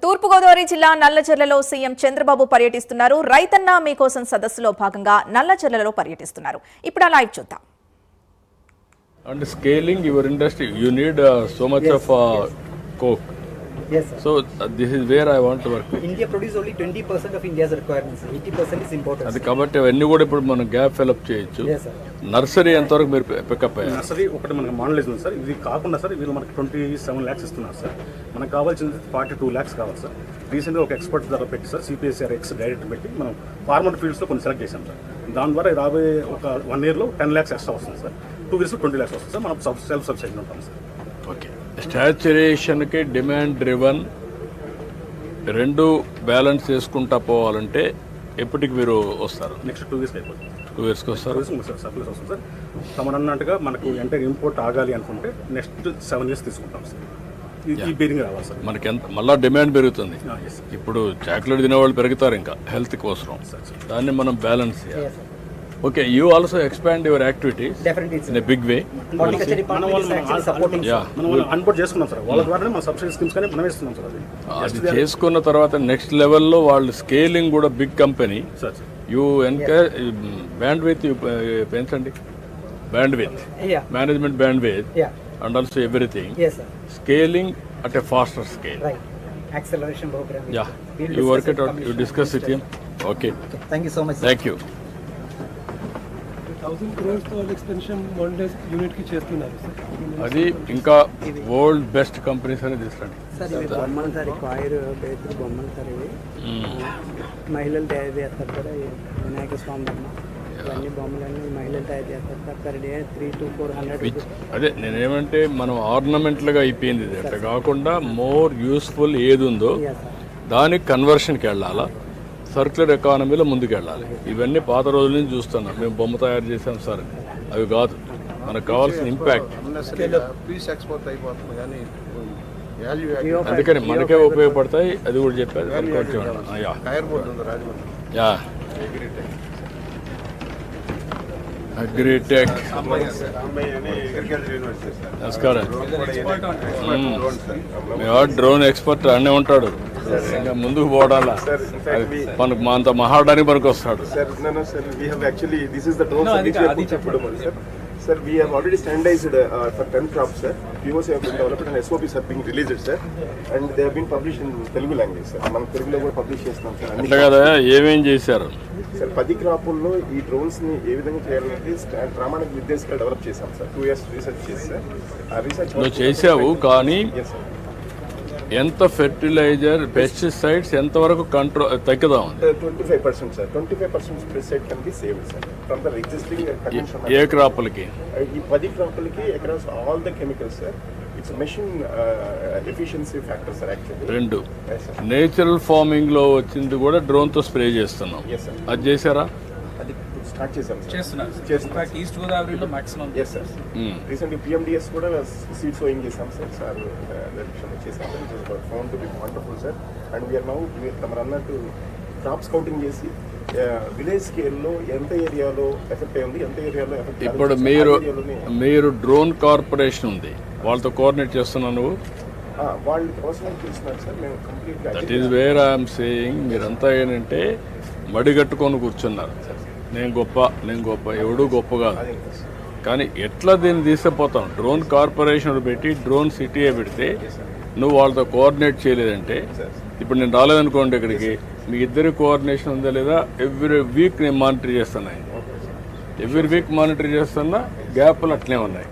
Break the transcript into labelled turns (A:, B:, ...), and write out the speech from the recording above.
A: తూర్పుగోదావరి జిల్లా నల్లచెర్లలో సీఎం చంద్రబాబు పర్యటిస్తున్నారు. రైతన్న మీకోసం సదస్సులో భాగంగా నల్లచెర్లలో పర్యటిస్తున్నారు. ఇప్పుడు ఆ లైవ్ చూద్దాం.
B: And scaling your industry, you need so much of coke.
C: Yes, sir.
B: So this is where I want to work.
C: India produces only 20% of India's requirements. 80% is imported.
B: అది కాబట్టి అవన్నీ కూడా ఇప్పుడు మనం గ్యాప్ ఫిల్అప్ చేయొచ్చు.
C: Yes, sir.
B: Nursery ఎంతవరకు మీరు pickup అయ్యారు?
D: నర్సరీ ఒకటి మనకి మోడలైజ్ ఉంది సార్. ఇది కాకుండా సార్ వీళ్ళు మనకి 27 lakhs ఇస్తున్నారు సార్. మనకు కావాల్సింది 42 lakhs కావాలి సార్. రీసెంట్గా ఒక ఎక్స్పర్ట్ ధర పెట్టి సార్ CPSR X డైరెక్ట్ పెట్టి మనం ఫార్మర్ ఫీల్డ్స్లో కొన్ని సెలెక్ట్ చేశాం సార్. దాని ద్వారా రాబోయే ఒక 1 yearలో 10 lakhs ఎక్స్ట్రా వస్తుంది సార్. 2 yearsలో 20 lakhs వస్తుంది సార్. మనం సెల్ఫ్ సబ్సిడీ ఉంటాం సార్.
B: ఓకే, స్టాచ్యురేషన్కి డిమాండ్ డ్రివన్ రెండు బ్యాలెన్స్ చేసుకుంటా పోవాలంటే ఎప్పటికి మీరు వస్తారు?
D: నెక్స్ట్ 2 years అయిపోతుంది.
B: 2 yearsకి వస్తారు.
D: సప్లైస్ వస్తుంది సార్. తమరు అన్నట్టుగా మనకు ఎంటర్ ఇంపోర్ట్ ఆగాలి అనుకుంటే నెక్స్ట్ 7 years తీసుకుంటాం సార్. ఈ బేరింగ్ రావాలి సార్.
B: మనకి ఎంత మళ్ళీ డిమాండ్ పెరుగుతుంది.
D: Yes, sir.
B: ఇప్పుడు చాక్లెట్ తినేవాళ్ళు పెరుగుతారు ఇంకా హెల్త్ కోసం. దాన్ని మనం బ్యాలెన్స్ చేయాలి. Okay, you also expand your activities
C: Definitely,
B: in a big way.
C: Horticulture department is actually supporting.
B: Yeah.
D: మనం వాళ్ళు అన్పోర్ట్ చేసుకున్నాం సార్. వాళ్ళ ద్వారా మన సబ్సిడీ స్కీమ్స్ కానీ మనం ఇస్తున్నాం సార్.
B: అది చేసుకున్న తర్వాత నెక్స్ట్ లెవెల్లో వాళ్ళు స్కేలింగ్ కూడా big company.
D: Sir
B: you encourage bandwidth పెంచండి, bandwidth
C: Yeah.
B: Management bandwidth
C: Yeah.
B: And also everything
C: Yes, sir.
B: Scaling at a faster scale.
C: Right. Acceleration program.
B: Yeah,
C: We'll
B: you
C: discuss
B: work
C: it
B: it out, you
C: commission.
B: Discuss with him. Okay,
C: Okay. Thank you so much.
B: Thank you.
E: 1000 crores తో expansion models unit కి చేస్తున్నారు sir.
B: అది ఇంకా world best companies అని తీసుకురండి.
F: Sir ఇవి బొమ్మలు sir, coir బేతులు బొమ్మలు సార్. ఇవి మహిళలు తయారు చేస్తారు సార్. ఈ వినాయక స్వామి బొమ్మ ఇవన్నీ బొమ్మలన్నీ మహిళలు తయారు చేస్తారు సార్. Per day 300 to 400.
B: అదే నేనేమంటే మనం ఆర్నమెంట్లుగా అయిపోయింది ఇది. అట్లా కాకుండా మోర్ యూస్ఫుల్ ఏది ఉందో దానికి కన్వర్షన్కి వెళ్ళాలా, సర్క్యులర్ ఎకానమీలో ముందుకు వెళ్ళాలి. ఇవన్నీ పాత రోజుల నుంచి చూస్తున్నాం. మేము బొమ్మ తయారు చేసాం సార్, అవి కాదు మనకు కావాల్సిన ఇంపాక్ట్. అందుకని మనకే ఉపయోగపడతాయి. అది కూడా చెప్పేది యా అగ్రిటెక్. నమస్కారం. డ్రోన్ ఎక్స్పర్ట్ అన్నీ ఉంటాడు. ఇంకా ముందుకు పోవడాలా మనకు అంత మహాడానికి మనకు వస్తాడు.
G: Sir, we have already standardized for 10 crops, sir. POC have been developed and SOPs are being released, sir. And they have been published in Telugu language, sir. మనం తెలుగులో కూడా పబ్లిష్ చేస్తాం సార్.
B: అట్లా కదా, ఏమేం చేశారు
G: సార్ 10 క్రాపుల్లో ఈ డ్రోన్స్ ని ఏ విధంగా చేయాలంటే ప్రామాణిక విద్యాసంస్థ డెవలప్ చేశాం సార్. 2 years రీసెర్చ్ చేసి సార్. ఆ రీసెర్చ్
B: నువ్వు చేసావు, కానీ
G: yes, sir.
B: ఎంత ఫెర్టిలైజర్ పెస్టిసైడ్స్ ఎంతవరకు control తగ్గుదాం?
G: 25%, sir. 25% pesticide can be saved, sir, from the existing convention.
B: ఏ క్రాపులకి?
G: ఈ 10 క్రాపులకి across all the chemicals, sir. It's a machine efficiency factor, sir, actually.
B: రెండు.
G: Yes, sir.
B: Natural farming లో వచ్చింది కూడా drone తో spray చేస్తున్నాం.
G: Yes, sir.
B: అది చేశారా?
G: అది స్టార్ట్ చేశాం సార్.
H: చేస్తున్నారు. ఈస్ట్ గోదావరిలో maximum.
G: Yes, sir. Recently PMDS కూడా సీడ్ సోయింగ్ చేశాం సార్. సార్ చేశాం sir. It is found to be wonderful sir. And we are now తమరు అన్నట్టు క్రాప్ స్కౌటింగ్ చేసి విలేజ్ స్కేల్లో ఎంత ఏరియాలో ఎఫెక్ట్ అయింది, ఎంత ఏరియాలో ఎఫెక్ట్.
B: ఇప్పుడు మీరు డ్రోన్ కార్పొరేషన్ ఉంది, వాళ్ళతో కోఆర్డినేట్ చేస్తున్నావు నువ్వు?
G: వాళ్ళు అవసరం చూస్తున్నారు సార్. మేము కంప్లీట్గా
B: that is where I'm saying. మీరంతా ఏంటంటే మడిగట్టుకొని కూర్చున్నారు. నేను గొప్ప ఎవడు గొప్ప కాదు. కానీ ఎట్లా దీన్ని తీసుకుపోతాం? డ్రోన్ కార్పొరేషన్ పెట్టి డ్రోన్ సిటీయే పెడితే నువ్వు వాళ్ళతో కోఆర్డినేట్ చేయలేదంటే, ఇప్పుడు నేను రాలేదనుకోండి ఇక్కడికి, మీ ఇద్దరి కోఆర్డినేషన్ ఉందా లేదా? ఎవ్రీ వీక్ నేను మానిటర్ చేస్తున్నా. ఎవ్రీ వీక్ మానిటర్ చేస్తున్నా, గ్యాప్లు అట్లే ఉన్నాయి.